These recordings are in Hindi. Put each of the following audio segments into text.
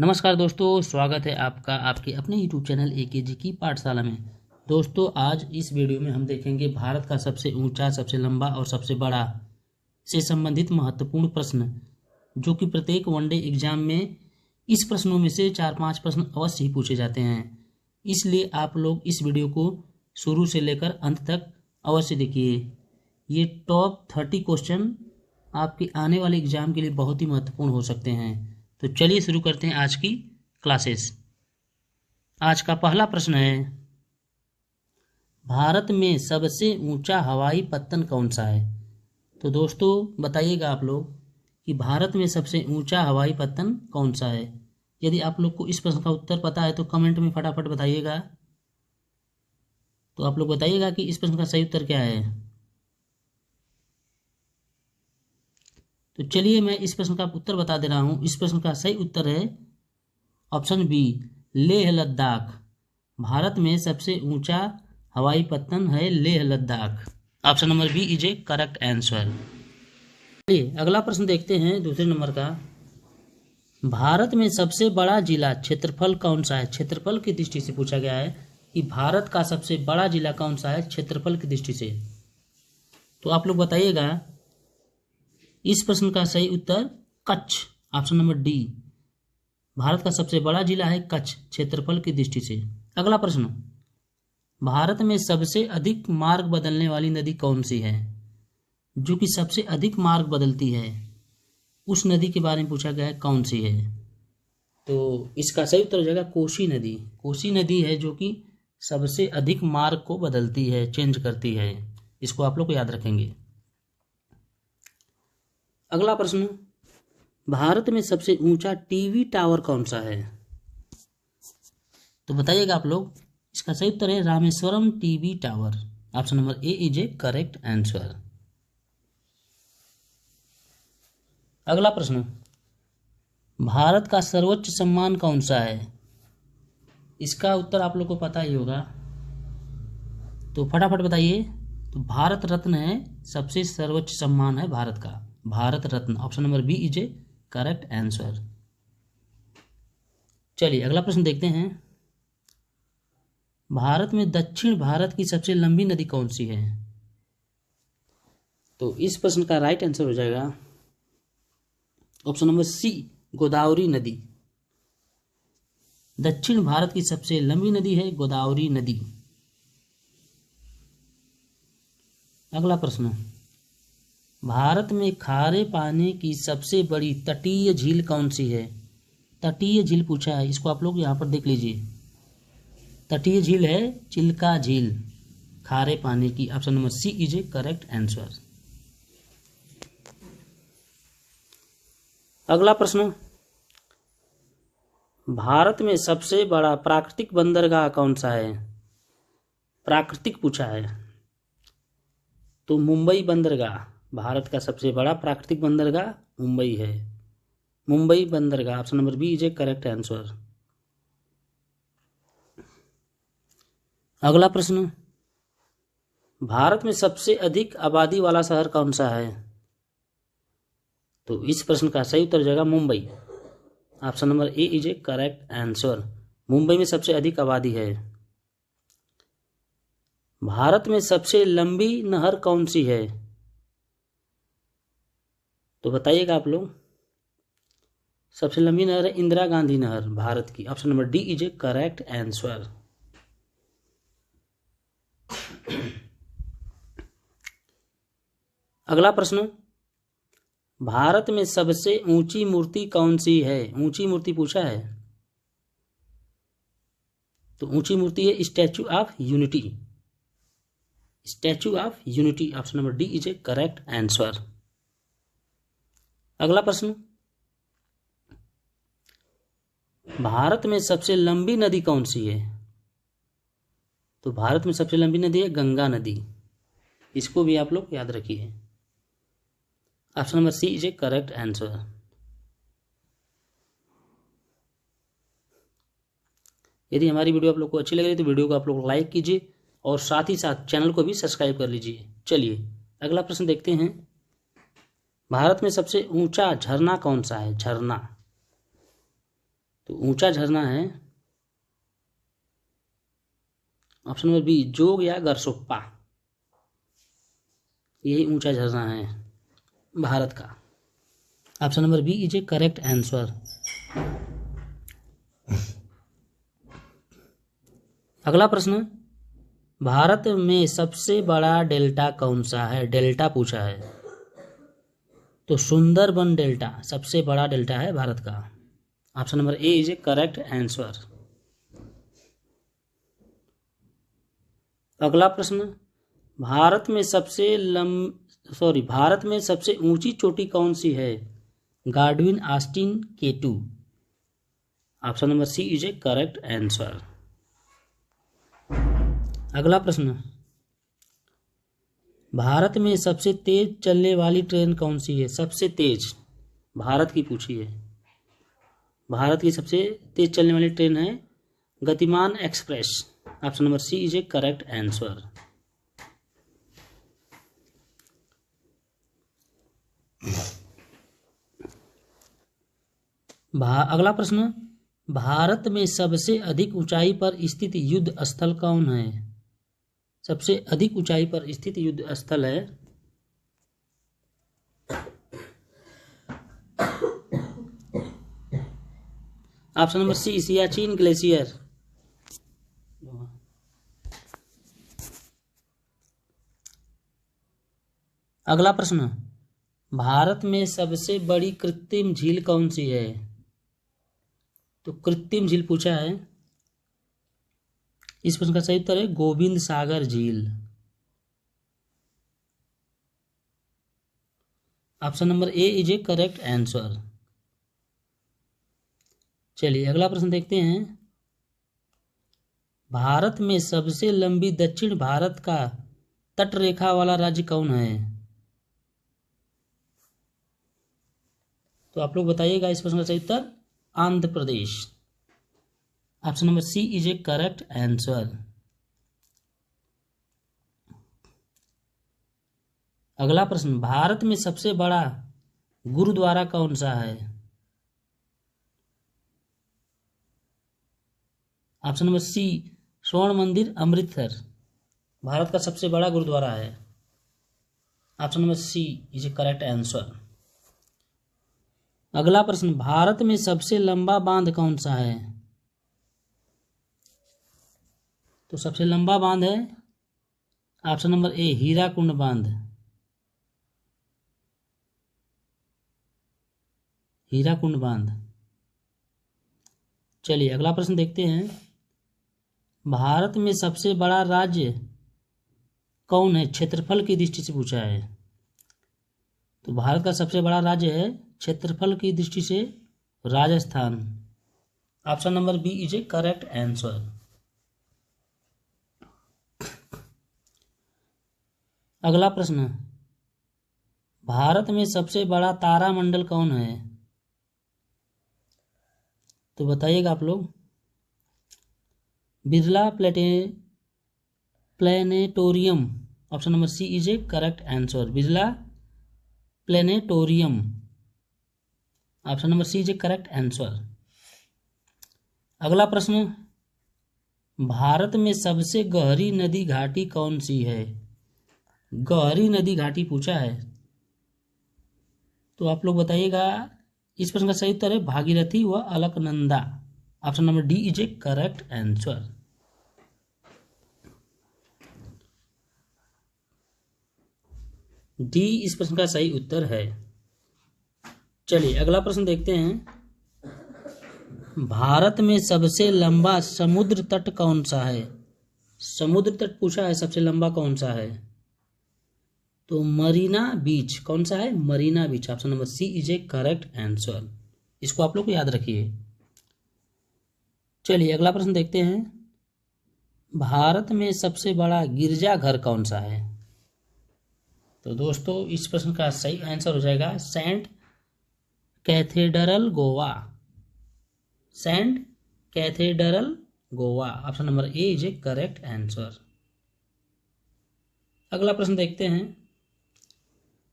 नमस्कार दोस्तों, स्वागत है आपका आपके अपने YouTube चैनल एकेजी की पाठशाला में। दोस्तों, आज इस वीडियो में हम देखेंगे भारत का सबसे ऊंचा, सबसे लंबा और सबसे बड़ा से संबंधित महत्वपूर्ण प्रश्न, जो कि प्रत्येक वनडे एग्जाम में इस प्रश्नों में से 4-5 प्रश्न अवश्य ही पूछे जाते हैं। इसलिए आप लोग इस वीडियो को शुरू से लेकर अंत तक अवश्य देखिए। ये टॉप 30 क्वेश्चन आपके आने वाले एग्जाम के लिए बहुत ही महत्वपूर्ण हो सकते हैं। तो चलिए शुरू करते हैं आज की क्लासेस। आज का पहला प्रश्न है, भारत में सबसे ऊंचा हवाई पत्तन कौन सा है? तो दोस्तों बताइएगा आप लोग कि भारत में सबसे ऊंचा हवाई पत्तन कौन सा है। यदि आप लोग को इस प्रश्न का उत्तर पता है तो कमेंट में फटाफट बताइएगा। तो आप लोग बताइएगा कि इस प्रश्न का सही उत्तर क्या है। तो चलिए मैं इस प्रश्न का उत्तर बता दे रहा हूँ। इस प्रश्न का सही उत्तर है ऑप्शन बी, लेह लद्दाख। भारत में सबसे ऊंचा हवाई पत्तन है Leh Ladakh. Option number B is a correct answer. चलिए अगला प्रश्न देखते हैं, दूसरे नंबर का। भारत में सबसे बड़ा जिला क्षेत्रफल कौन सा है? क्षेत्रफल की दृष्टि से पूछा गया है कि भारत का सबसे बड़ा जिला कौन सा है क्षेत्रफल की दृष्टि से। तो आप लोग बताइएगा। इस प्रश्न का सही उत्तर Kutch, option number D. Bharat का सबसे बड़ा जिला है कच्छ क्षेत्रफल की दृष्टि से। अगला प्रश्न, भारत में सबसे अधिक मार्ग बदलने वाली नदी कौन सी है? जो कि सबसे अधिक मार्ग बदलती है, उस नदी के बारे में पूछा गया है, कौन सी है? तो इसका सही उत्तर हो जाएगा कोसी नदी। कोसी नदी है जो कि सबसे अधिक मार्ग को बदलती है, चेंज करती है। इसको आप लोग को याद रखेंगे। अगला प्रश्न, भारत में सबसे ऊंचा टीवी टावर कौन सा है? तो बताइएगा आप लोग। इसका सही उत्तर है Rameswaram TV tower. Option number A is a correct answer. अगला प्रश्न, भारत का सर्वोच्च सम्मान कौन सा है? इसका उत्तर आप लोग को पता ही होगा, तो फटाफट बताइए। तो भारत रत्न है, सबसे सर्वोच्च सम्मान है भारत का, Bharat Ratna. Option number B is a correct answer. चलिए अगला प्रश्न देखते हैं। भारत में दक्षिण भारत की सबसे लंबी नदी कौन सी है? तो इस प्रश्न का राइट आंसर हो जाएगा ऑप्शन नंबर सी, गोदावरी नदी। दक्षिण भारत की सबसे लंबी नदी है गोदावरी नदी। अगला प्रश्न, भारत में खारे पानी की सबसे बड़ी तटीय झील कौन सी है? तटीय झील पूछा है, इसको आप लोग यहाँ पर देख लीजिए। तटीय झील है चिल्का झील, खारे पानी की। Option number C is a correct answer. अगला प्रश्न, भारत में सबसे बड़ा प्राकृतिक बंदरगाह कौन सा है? प्राकृतिक पूछा है, तो मुंबई बंदरगाह। भारत का सबसे बड़ा प्राकृतिक बंदरगाह मुंबई है, मुंबई बंदरगाह। Option number B is a correct answer. अगला प्रश्न, भारत में सबसे अधिक आबादी वाला शहर कौन सा है? तो इस प्रश्न का सही उत्तर हो जाएगा Mumbai. Option number A is a correct answer. Mumbai में सबसे अधिक आबादी है। भारत में सबसे लंबी नहर कौन सी है? तो बताइएगा आप लोग। सबसे लंबी नहर है इंदिरा गांधी नहर, भारत की। Option number D is a correct answer. अगला प्रश्न, भारत में सबसे ऊंची मूर्ति कौन सी है? ऊंची मूर्ति पूछा है, तो ऊंची मूर्ति है statue of unity, statue of unity. Option number D is a correct answer. अगला प्रश्न, भारत में सबसे लंबी नदी कौन सी है? तो भारत में सबसे लंबी नदी है गंगा नदी। इसको भी आप लोग याद रखिए। Option number C is a correct answer. यदि हमारी वीडियो आप लोग को अच्छी लग रही है तो वीडियो को आप लोग लाइक कीजिए और साथ ही साथ चैनल को भी सब्सक्राइब कर लीजिए। चलिए अगला प्रश्न देखते हैं। भारत में सबसे ऊंचा झरना कौन सा है? झरना, तो ऊंचा झरना है ऑप्शन नंबर बी, जोग या गरसोप्पा। यही ऊंचा झरना है भारत का। Option number B is a correct answer. अगला प्रश्न, भारत में सबसे बड़ा डेल्टा कौन सा है? डेल्टा पूछा है, तो सुंदरबन डेल्टा सबसे बड़ा डेल्टा है भारत का। Option number A is a correct answer. अगला प्रश्न, भारत में सबसे ऊंची चोटी कौन सी है? Godwin Austen K2। Option number C is a correct answer. अगला प्रश्न, भारत में सबसे तेज चलने वाली ट्रेन कौन सी है? सबसे तेज भारत की पूछी है। भारत की सबसे तेज चलने वाली ट्रेन है Gatimaan express. Option number C is a correct answer. अगला प्रश्न, भारत में सबसे अधिक ऊंचाई पर स्थित युद्ध स्थल कौन है? सबसे अधिक ऊंचाई पर स्थित युद्ध स्थल है option number C, Siachen glacier. अगला प्रश्न, भारत में सबसे बड़ी कृत्रिम झील कौन सी है? तो कृत्रिम झील पूछा है। इस प्रश्न का सही उत्तर है गोविंद सागर झील। Option number A is a correct answer. चलिए अगला प्रश्न देखते हैं, भारत में सबसे लंबी दक्षिण भारत का तट रेखा वाला राज्य कौन है? तो आप लोग बताइएगा इस प्रश्न का सही उत्तर Andhra Pradesh. Option number C is a correct answer. अगला प्रश्न, भारत में सबसे बड़ा गुरुद्वारा कौन सा है? ऑप्शन नंबर सी, स्वर्ण मंदिर अमृतसर भारत का सबसे बड़ा गुरुद्वारा है। Option number C is a correct answer. अगला प्रश्न, भारत में सबसे लंबा बांध कौन सा है? तो सबसे लंबा बांध है ऑप्शन नंबर ए, हीराकुंड बांध। हीराकुंड बांध। चलिए अगला प्रश्न देखते हैं, भारत में सबसे बड़ा राज्य कौन है? क्षेत्रफल की दृष्टि से पूछा है। तो भारत का सबसे बड़ा राज्य है क्षेत्रफल की दृष्टि से Rajasthan. Option number B is a correct answer. अगला प्रश्न, भारत में सबसे बड़ा तारामंडल कौन है? तो बताइएगा आप लोग। Birla planetarium. Option number C is a correct answer. Birla planetarium. Option number C is a correct answer. अगला प्रश्न, भारत में सबसे गहरी नदी घाटी कौन सी है? गहरी नदी घाटी पूछा है, तो आप लोग बताइएगा। इस प्रश्न का सही उत्तर है भागीरथी व Alaknanda. Option number D is a correct answer. D इस प्रश्न का सही उत्तर है। चलिए अगला प्रश्न देखते हैं, भारत में सबसे लंबा समुद्र तट कौन सा है? समुद्र तट पूछा है, सबसे लंबा कौन सा है? तो मरीना बीच। कौन सा है? Marina beach. Option number C is a correct answer. इसको आप लोग को याद रखिए। चलिए अगला प्रश्न देखते हैं, भारत में सबसे बड़ा गिरजाघर कौन सा है? तो दोस्तों इस प्रश्न का सही आंसर हो जाएगा saint cathedral Goa. Saint cathedral Goa. Option number A is a correct answer. अगला प्रश्न देखते हैं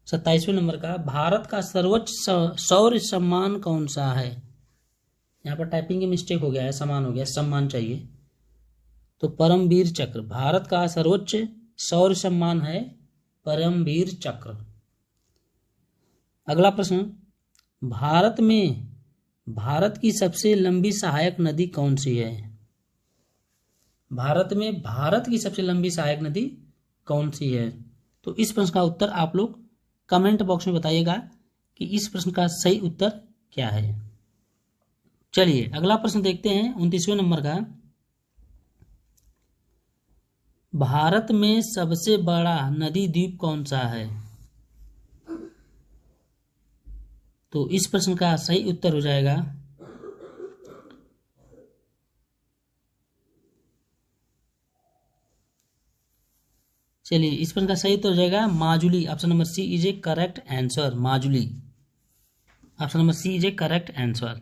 27वें नंबर का, भारत का सर्वोच्च शौर्य सम्मान कौन सा है? यहाँ पर टाइपिंग की मिस्टेक हो गया है, समान हो गया, सम्मान चाहिए। तो परमवीर चक्र, भारत का सर्वोच्च शौर्य सम्मान है परमवीर चक्र। अगला प्रश्न, भारत की सबसे लंबी सहायक नदी कौन सी है? भारत की सबसे लंबी सहायक नदी कौन सी है? तो इस प्रश्न का उत्तर आप लोग कमेंट बॉक्स में बताइएगा कि इस प्रश्न का सही उत्तर क्या है। चलिए अगला प्रश्न देखते हैं 29वें नंबर का। भारत में सबसे बड़ा नदी द्वीप कौन सा है? तो इस प्रश्न का सही उत्तर हो जाएगा चलिए इस प्रश्न का सही उत्तर हो जाएगा Majuli. Option number C is a correct answer, Majuli. Option number C is a correct answer.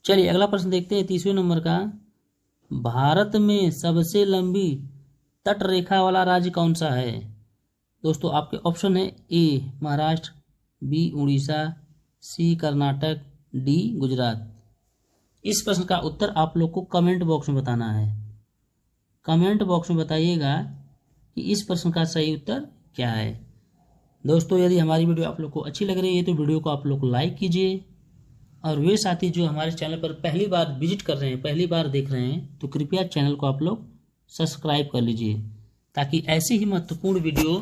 चलिए अगला प्रश्न देखते हैं 30वें नंबर का। भारत में सबसे लंबी तट रेखा वाला राज्य कौन सा है? दोस्तों आपके ऑप्शन है ए महाराष्ट्र, बी उड़ीसा, सी कर्नाटक, डी गुजरात। इस प्रश्न का उत्तर आप लोग को कमेंट बॉक्स में बताना है। कमेंट बॉक्स में बताइएगा कि इस प्रश्न का सही उत्तर क्या है। दोस्तों यदि हमारी वीडियो आप लोग को अच्छी लग रही है तो वीडियो को आप लोग लाइक कीजिए, और वे साथी जो हमारे चैनल पर पहली बार विजिट कर रहे हैं, पहली बार देख रहे हैं, तो कृपया चैनल को आप लोग सब्सक्राइब कर लीजिए, ताकि ऐसी ही महत्वपूर्ण वीडियो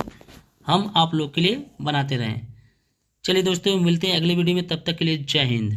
हम आप लोग के लिए बनाते रहें। चलिए दोस्तों मिलते हैं अगले वीडियो में, तब तक के लिए जय हिंद।